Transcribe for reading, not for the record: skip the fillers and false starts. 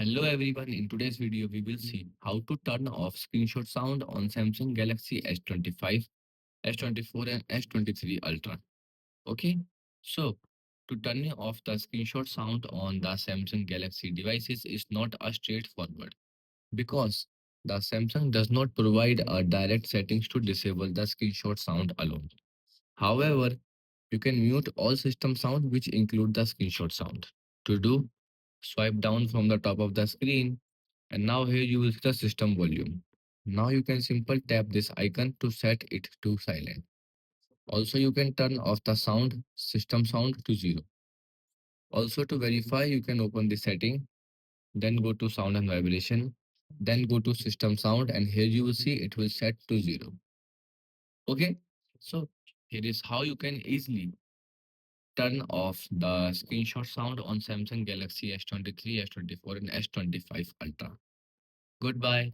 Hello everyone, in today's video we will see how to turn off screenshot sound on Samsung Galaxy S25, S24 and S23 Ultra. Okay, so to turn off the screenshot sound on the Samsung Galaxy devices is not a straightforward because the Samsung does not provide a direct settings to disable the screenshot sound alone. However, you can mute all system sound which include the screenshot sound. To do, swipe down from the top of the screen and now here you will see the system volume. Now you can simple tap this icon to set it to silent. Also you can turn off the sound system sound to 0. Also to verify you can open the setting, then go to sound and vibration, then go to system sound and here you will see it will set to 0. Okay, so here is how you can easily turn off the screenshot sound on Samsung Galaxy S23, S24 and S25 Ultra. Goodbye.